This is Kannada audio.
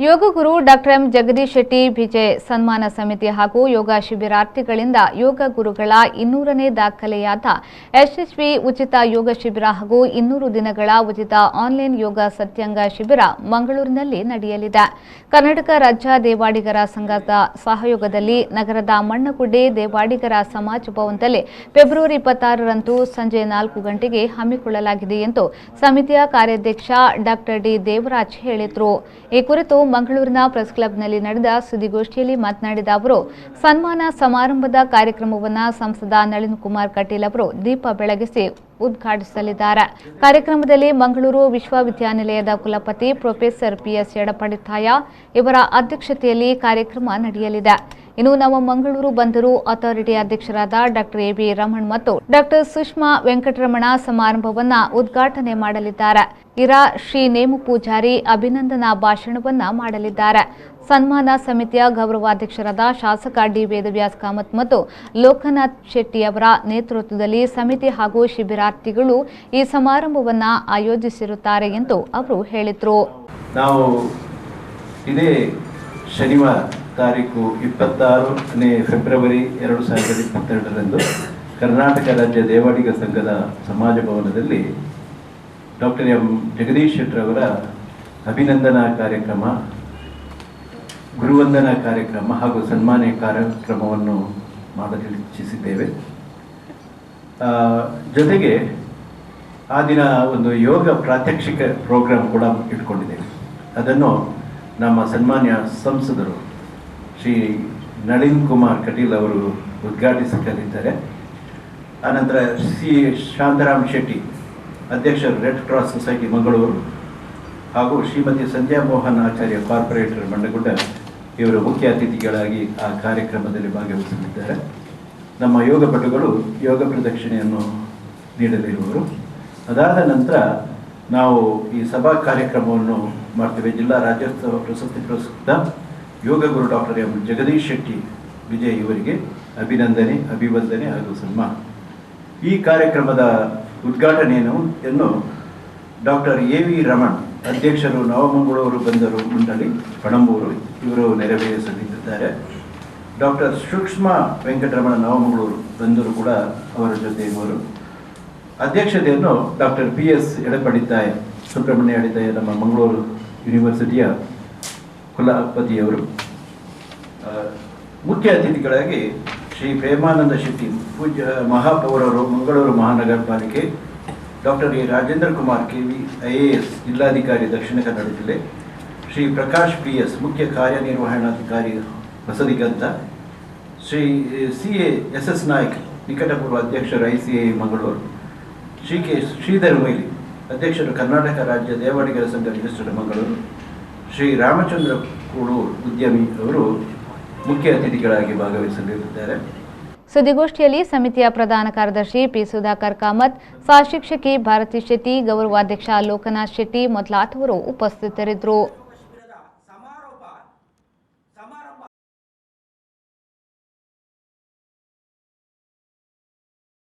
ಯೋಗ ಗುರು ಡಾಕ್ಟರ್ ಎಂ ಜಗದೀಶ್ ಶೆಟ್ಟಿ ವಿಜಯ್ ಸನ್ಮಾನ ಸಮಿತಿ ಹಾಗೂ ಯೋಗ ಶಿಬಿರಾರ್ಥಿಗಳಿಂದ ಯೋಗ ಗುರುಗಳ 200ನೇ ದಾಖಲೆಯಾದ ಯಶಸ್ವಿ ಉಚಿತ ಯೋಗ ಶಿಬಿರ ಹಾಗೂ 200 ದಿನಗಳ ಉಚಿತ ಆನ್ಲೈನ್ ಯೋಗ ಸತ್ಯಂಗ ಶಿಬಿರ ಮಂಗಳೂರಿನಲ್ಲಿ ನಡೆಯಲಿದೆ. ಕರ್ನಾಟಕ ರಾಜ್ಯ ದೇವಾಡಿಗರ ಸಂಘದ ಸಹಯೋಗದಲ್ಲಿ ನಗರದ ಮಣ್ಣಗುಡ್ಡೆ ದೇವಾಡಿಗರ ಸಮಾಜ ಭವನದಲ್ಲಿ ಫೆಬ್ರವರಿ 26ರಂದು ಸಂಜೆ 4 ಗಂಟೆಗೆ ಹಮ್ಮಿಕೊಳ್ಳಲಾಗಿದೆ ಎಂದು ಸಮಿತಿಯ ಕಾರ್ಯಾಧ್ಯಕ್ಷ ಡಾಕ್ಟರ್ ಡಿ ದೇವರಾಜ್ ಹೇಳಿದರು. ಈ ಕುರಿತು ಮಂಗಳೂರಿನ ಪ್ರೆಸ್ ಕ್ಲಬ್ನಲ್ಲಿ ನಡೆದ ಸುದ್ದಿಗೋಷ್ಠಿಯಲ್ಲಿ ಮಾತನಾಡಿದ ಅವರು, ಸನ್ಮಾನ ಸಮಾರಂಭದ ಕಾರ್ಯಕ್ರಮವನ್ನು ಸಂಸದ ನಳಿನ್ ಕುಮಾರ್ ಕಟೀಲ್ ಅವರು ದೀಪ ಬೆಳಗಿಸಿ ಉದ್ಘಾಟಿಸಲಿದ್ದಾರೆ. ಕಾರ್ಯಕ್ರಮದಲ್ಲಿ ಮಂಗಳೂರು ವಿಶ್ವವಿದ್ಯಾನಿಲಯದ ಕುಲಪತಿ ಪ್ರೊಫೆಸರ್ ಪಿಎಸ್ ಯಡಪಡಿತಾಯ ಇವರ ಅಧ್ಯಕ್ಷತೆಯಲ್ಲಿ ಕಾರ್ಯಕ್ರಮ ನಡೆಯಲಿದೆ. ಇನ್ನು ನಮ್ಮ ಮಂಗಳೂರು ಬಂದರು ಅಥಾರಿಟಿ ಅಧ್ಯಕ್ಷರಾದ ಡಾಕ್ಟರ್ ಎ ಬಿ ರಮಣ್ ಮತ್ತು ಡಾಕ್ಟರ್ ಸುಷ್ಮಾ ವೆಂಕಟರಮಣ ಸಮಾರಂಭವನ್ನ ಉದ್ಘಾಟನೆ ಮಾಡಲಿದ್ದಾರೆ. ಇರಾ ಶ್ರೀ ನೇಮು ಪೂಜಾರಿ ಅಭಿನಂದನಾ ಭಾಷಣವನ್ನ ಮಾಡಲಿದ್ದಾರೆ. ಸನ್ಮಾನ ಸಮಿತಿಯ ಗೌರವಾಧ್ಯಕ್ಷರಾದ ಶಾಸಕ ಡಿ ವೇದವ್ಯಾಸ್ ಕಾಮತ್ ಮತ್ತು ಲೋಕನಾಥ್ ಶೆಟ್ಟಿ ಅವರ ನೇತೃತ್ವದಲ್ಲಿ ಸಮಿತಿ ಹಾಗೂ ಶಿಬಿರಾರ್ಥಿಗಳು ಈ ಸಮಾರಂಭವನ್ನ ಆಯೋಜಿಸಿರುತ್ತಾರೆ ಎಂದು ಅವರು ಹೇಳಿದರು. ನಾವು ಇದೇ ಶನಿವಾರ ತಾರೀಕು 26ನೇ ಫೆಬ್ರವರಿ 2022ರಂದು ಕರ್ನಾಟಕ ರಾಜ್ಯ ದೇವಾಡಿಗ ಸಂಘದ ಸಮಾಜ ಭವನದಲ್ಲಿ ಡಾಕ್ಟರ್ ಎಂ ಜಗದೀಶ್ ಶೆಟ್ಟರವರ ಅಭಿನಂದನಾ ಕಾರ್ಯಕ್ರಮ, ಗುರುವಂದನಾ ಕಾರ್ಯಕ್ರಮ ಹಾಗೂ ಸನ್ಮಾನ ಕಾರ್ಯಕ್ರಮವನ್ನು ಮಾಡಲು ಇಚ್ಛಿಸಿದ್ದೇವೆ. ಜೊತೆಗೆ ಆ ದಿನ ಒಂದು ಯೋಗ ಪ್ರಾತ್ಯಕ್ಷಿಕ ಪ್ರೋಗ್ರಾಮ್ ಕೂಡ ಇಟ್ಕೊಂಡಿದ್ದೇವೆ. ಅದನ್ನು ನಮ್ಮ ಸನ್ಮಾನ್ಯ ಸಂಸದರು ಶ್ರೀ ನಳಿನ್ ಕುಮಾರ್ ಕಟೀಲ್ ಅವರು ಉದ್ಘಾಟಿಸಲಿದ್ದಾರೆ. ಆನಂತರ ಸಿ ಶಾಂತರಾಮ್ ಶೆಟ್ಟಿ, ಅಧ್ಯಕ್ಷರು ರೆಡ್ ಕ್ರಾಸ್ ಸೊಸೈಟಿ ಮಂಗಳೂರು, ಹಾಗೂ ಶ್ರೀಮತಿ ಸಂಧ್ಯಾ ಮೋಹನ್ ಆಚಾರ್ಯ, ಕಾರ್ಪೊರೇಟರ್ ಮಂಡಗುಡ್ಡ, ಇವರು ಮುಖ್ಯ ಅತಿಥಿಗಳಾಗಿ ಆ ಕಾರ್ಯಕ್ರಮದಲ್ಲಿ ಭಾಗವಹಿಸಲಿದ್ದಾರೆ. ನಮ್ಮ ಯೋಗ ಪಟುಗಳು ಯೋಗ ಪ್ರದಕ್ಷಿಣೆಯನ್ನು ನೀಡಲಿರುವರು. ಅದಾದ ನಂತರ ನಾವು ಈ ಸಭಾ ಕಾರ್ಯಕ್ರಮವನ್ನು ಮಾಡ್ತೇವೆ. ಜಿಲ್ಲಾ ರಾಜ್ಯೋತ್ಸವ ಪ್ರಶಸ್ತಿ ಪುರಸ್ಕೃತ ಯೋಗ ಗುರು ಡಾಕ್ಟರ್ ಎಂ ಜಗದೀಶ್ ಶೆಟ್ಟಿ ವಿಜಯ್ ಇವರಿಗೆ ಅಭಿವಂದನೆ ಹಾಗೂ ಸನ್ಮಾನ. ಈ ಕಾರ್ಯಕ್ರಮದ ಉದ್ಘಾಟನೆಯನ್ನು ಡಾಕ್ಟರ್ ಎ ವಿ ರಮಣ್, ಅಧ್ಯಕ್ಷರು ನವಮಂಗಳೂರು ಬಂದರು ಮಂಡಳಿ ಪಣಂಬೂರು, ಇವರು ನೆರವೇರಿಸಲಿದ್ದಾರೆ. ಡಾಕ್ಟರ್ ಸುಷ್ಮಾ ವೆಂಕಟರಮಣ ನವಮಂಗಳೂರು ಬಂದರು ಕೂಡ ಅವರ ಜೊತೆ ಇವರು. ಅಧ್ಯಕ್ಷತೆಯನ್ನು ಡಾಕ್ಟರ್ ಪಿ ಎಸ್ ಯಡಪಡಿತಾಯ, ಸುಬ್ರಹ್ಮಣ್ಯ ಯಡಪಡಿತಾಯ, ನಮ್ಮ ಮಂಗಳೂರು ಯೂನಿವರ್ಸಿಟಿಯ ಕುಲಪತಿಯವರು. ಮುಖ್ಯ ಅತಿಥಿಗಳಾಗಿ ಶ್ರೀ ಪ್ರೇಮಾನಂದ ಶೆಟ್ಟಿ, ಪೂಜ್ಯ ಮಹಾಪೌರರು, ಮಂಗಳೂರು ಮಹಾನಗರ ಪಾಲಿಕೆ, doctor A Rajendra Kumar KV IAS, ಜಿಲ್ಲಾಧಿಕಾರಿ ದಕ್ಷಿಣ ಕನ್ನಡ ಜಿಲ್ಲೆ, ಶ್ರೀ ಪ್ರಕಾಶ್ PS, ಮುಖ್ಯ ಕಾರ್ಯನಿರ್ವಹಣಾಧಿಕಾರಿ ಹೊಸದಿಗಂತ, ಶ್ರೀ CA SS ನಾಯ್ಕ್, ನಿಕಟಪೂರ್ವ ಅಧ್ಯಕ್ಷರು ICA ಮಂಗಳೂರು, ಶ್ರೀ ಕೆ ಶ್ರೀಧರ್ ಮೊಯ್ಲಿ, ಅಧ್ಯಕ್ಷರು ಕರ್ನಾಟಕ ರಾಜ್ಯ ದೇವಾಡಿಗರ ಸಂಘ ರಿಜಿಸ್ಟರ್ಡ್ ಮಂಗಳೂರು, ಶ್ರೀ ರಾಮಚಂದ್ರ ಕೂಡೂರು, ಉದ್ಯಮಿ, ಅವರು ಮುಖ್ಯ ಅತಿಥಿಗಳಾಗಿ ಭಾಗವಹಿಸಲಿದ್ದಾರೆ. ಸುದ್ದಿಗೋಷ್ಠಿಯಲ್ಲಿ ಸಮಿತಿಯ ಪ್ರಧಾನ ಕಾರ್ಯದರ್ಶಿ ಪಿ ಸುಧಾಕರ್ ಕಾಮತ್, ಸಹ ಶಿಕ್ಷಕಿ ಭಾರತಿ ಶೆಟ್ಟಿ, ಗೌರವಾಧ್ಯಕ್ಷ ಲೋಕನಾಥ್ ಶೆಟ್ಟಿ ಮೊದಲಾದವರು ಉಪಸ್ಥಿತರಿದ್ದರು.